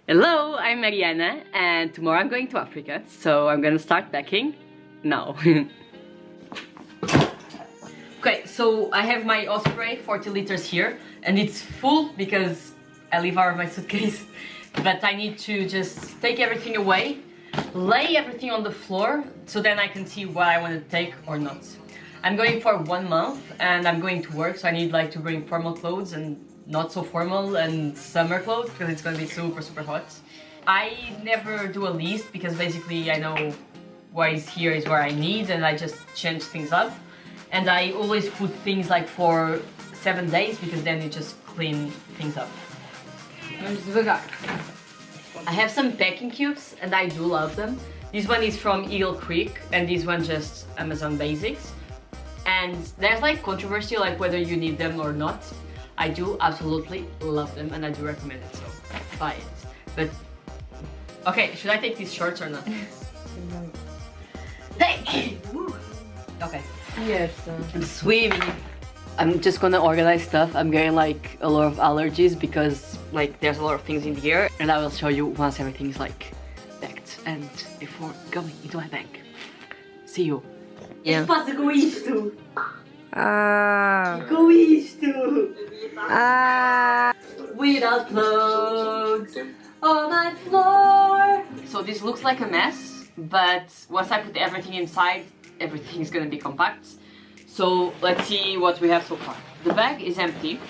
Hello, I'm Mariana and tomorrow I'm going to Africa, so I'm gonna start packing now. Okay, so I have my Osprey 40 liters here and it's full because I leave out of my suitcase, but I need to just take everything away, lay everything on the floor so then I can see what I want to take or not. I'm going for 1 month and I'm going to work, so I need like to bring formal clothes and not so formal and summer clothes because it's gonna be super hot. I never do a list because basically I know what is here is where I need and I just change things up. And I always put things like for 7 days because then you just clean things up. Vamos devagar. I have some packing cubes and I do love them. This one is from Eagle Creek and this one just Amazon Basics. And there's like controversy like whether you need them or not. I do absolutely love them and I do recommend it, so buy it. But okay, should I take these shorts or not? Hey! Okay. Yes. I'm swimming. I'm just gonna organize stuff. I'm getting like a lot of allergies because like there's a lot of things in here, and I will show you once everything's like packed and before going into my bag. See you. Yeah. Passa com isto? Ah. Com isto! Ah. Without clothes on my floor. So this looks like a mess, but once I put everything inside, everything is gonna be compact. So let's see what we have so far. The bag is empty,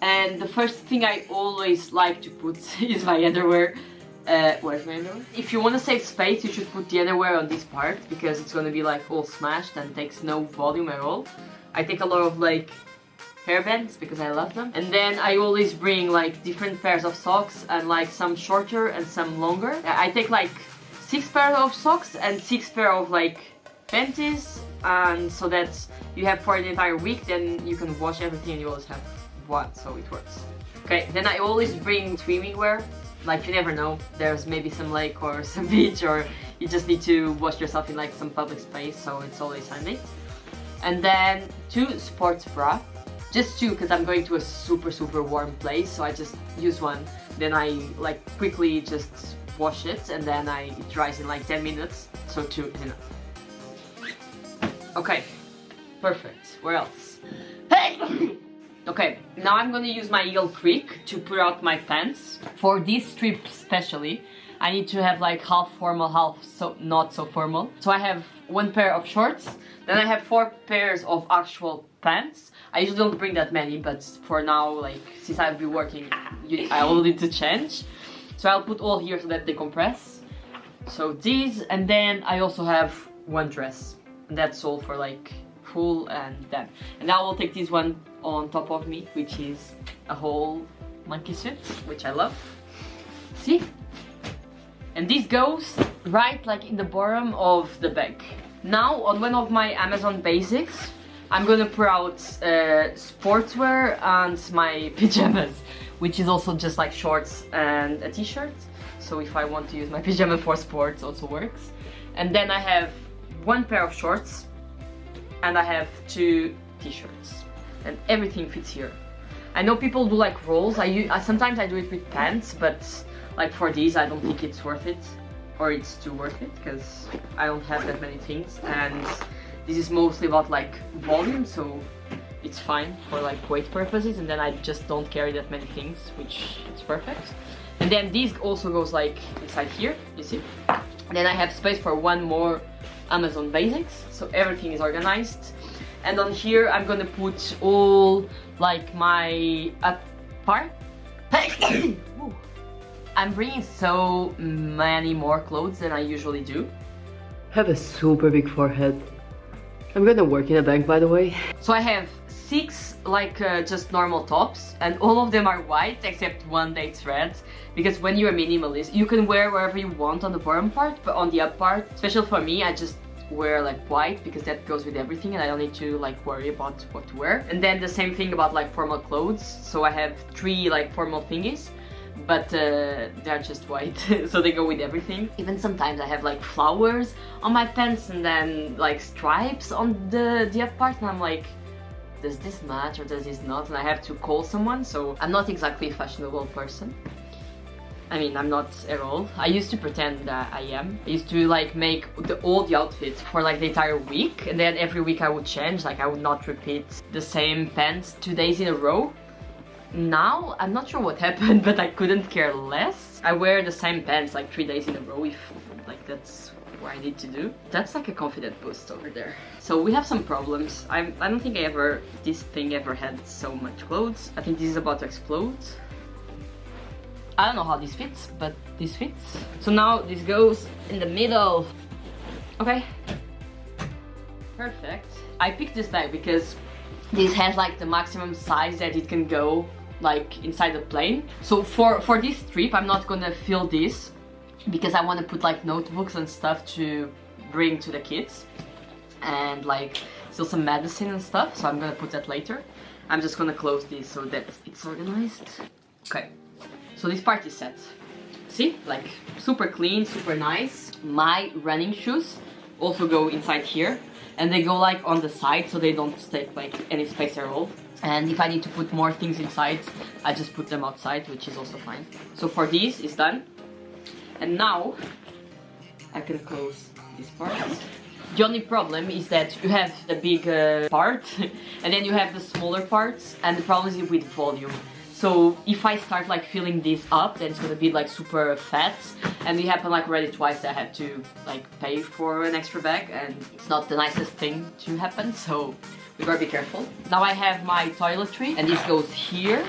and the first thing I always like to put is my underwear. Where's my underwear? If you want to save space, you should put the underwear on this part because it's gonna be like all smashed and takes no volume at all. I take a lot of like hairbands because I love them, and then I always bring like different pairs of socks and like some shorter and some longer. I take like 6 pairs of socks and 6 pairs of like panties, and so that you have for the entire week, then you can wash everything and you always have one, so it works. Okay, then I always bring swimming wear. Like you never know, there's maybe some lake or some beach, or you just need to wash yourself in like some public space, so it's always handy. And then 2 sports bra, just 2 because I'm going to a super warm place, so I just use one, then I like quickly just wash it and then it dries in like 10 minutes, so 2 is enough. Okay, perfect. Where else? Hey! Okay, now I'm gonna use my Eagle Creek to put out my pants. For this trip especially, I need to have like half formal, half not so formal. So I have 1 pair of shorts, then I have 4 pairs of actual pants. I usually don't bring that many, but for now, like since I'll be working, I will need to change. So I'll put all here so that they compress. So these, and then I also have 1 dress. And that's all for like full and then. And now I will take this one on top of me, which is a whole monkey suit, which I love. See? And this goes right like in the bottom of the bag. Now on one of my Amazon Basics, I'm gonna put out sportswear and my pajamas, which is also just like shorts and a t-shirt. So if I want to use my pajama for sports, also works. And then I have 1 pair of shorts and I have 2 t-shirts, and everything fits here. I know people do like rolls. Sometimes I do it with pants, but like for these I don't think it's worth it, or it's too worth it because I don't have that many things, and this is mostly about like volume, so it's fine for like weight purposes, and then I just don't carry that many things, which is perfect. And then this also goes like inside here, you see. And then I have space for 1 more Amazon Basics, so everything is organized. And on here I'm gonna put all like my up part. I'm bringing so many more clothes than I usually do. I have a super big forehead. I'm gonna work in a bank, by the way. So I have 6 like just normal tops, and all of them are white except one that's red, because when you're a minimalist you can wear wherever you want on the bottom part, but on the up part, especially for me, I just wear like white because that goes with everything and I don't need to like worry about what to wear. And then the same thing about like formal clothes, so I have 3 like formal thingies, but they're just white so they go with everything. Even sometimes I have like flowers on my pants and then like stripes on the up part, and I'm like, does this match or does this not? And I have to call someone, so I'm not exactly a fashionable person. I mean, I'm not at all. I used to pretend that I am. I used to like make all the outfits for like the entire week, and then every week I would change, like I would not repeat the same pants 2 days in a row. Now, I'm not sure what happened, but I couldn't care less. I wear the same pants like 3 days in a row if like that's what I need to do. That's like a confident boost over there. So we have some problems. I don't think this thing ever had so much clothes. I think this is about to explode. I don't know how this fits, but this fits. So now this goes in the middle. Okay. Perfect. I picked this bag because this has like the maximum size that it can go like inside the plane. So for this trip, I'm not gonna fill this because I want to put like notebooks and stuff to bring to the kids and like still some medicine and stuff. So I'm gonna put that later. I'm just gonna close this so that it's organized. Okay. So this part is set. See? Like super clean, super nice. My running shoes also go inside here. And they go like on the side so they don't take like any space at all. And if I need to put more things inside, I just put them outside, which is also fine. So for this, it's done. And now I can close this part. The only problem is that you have the big part and then you have the smaller parts, and the problem is with volume. So if I start like filling this up, then it's gonna be like super fat, and it happened like already twice that I had to like pay for an extra bag, and it's not the nicest thing to happen, so we gotta be careful. Now I have my toiletry, and this goes here.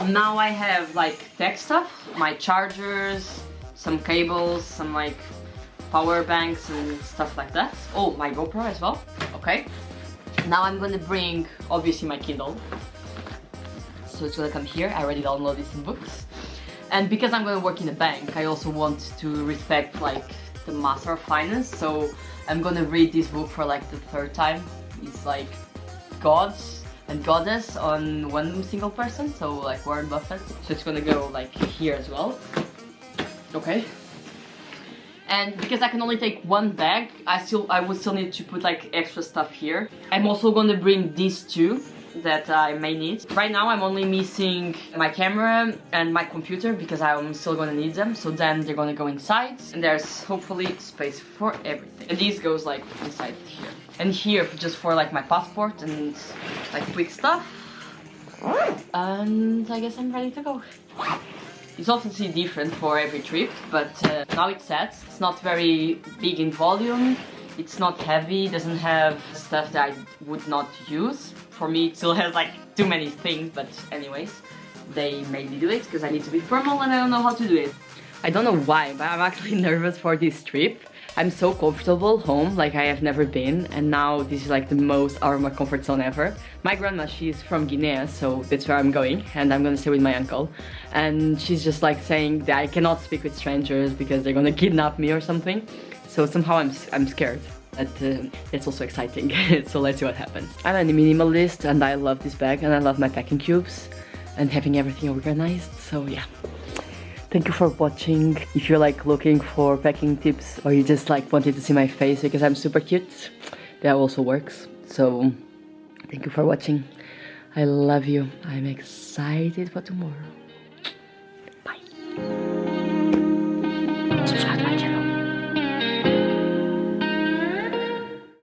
Now I have like tech stuff, my chargers, some cables, some like power banks and stuff like that. Oh, my GoPro as well. Okay. Now I'm gonna bring obviously my Kindle. So it's gonna come here. I already downloaded some books. And because I'm gonna work in a bank, I also want to respect like the Master of Finance. So I'm gonna read this book for like the 3rd time. It's like gods and goddess on one single person. So like Warren Buffett. So it's gonna go like here as well. Okay. And because I can only take one bag, I would still need to put like extra stuff here. I'm also gonna bring these two that I may need. Right now I'm only missing my camera and my computer because I'm still gonna need them, so then they're gonna go inside and there's hopefully space for everything. And this goes like inside here. And here just for like my passport and like quick stuff. And I guess I'm ready to go. It's obviously different for every trip, but now it's set. It's not very big in volume. It's not heavy, doesn't have stuff that I would not use. For me it still has like too many things, but anyways, they made me do it because I need to be formal and I don't know how to do it. I don't know why, but I'm actually nervous for this trip. I'm so comfortable home, like I have never been, and now this is like the most out of my comfort zone ever. My grandma, she's from Guinea, so that's where I'm going, and I'm gonna stay with my uncle. And she's just like saying that I cannot speak with strangers because they're gonna kidnap me or something. So somehow I'm scared. But it's also exciting, so let's see what happens. I'm a minimalist and I love this bag and I love my packing cubes and having everything organized, so yeah. Thank you for watching. If you're like looking for packing tips or you just like wanted to see my face because I'm super cute, that also works. So thank you for watching. I love you. I'm excited for tomorrow.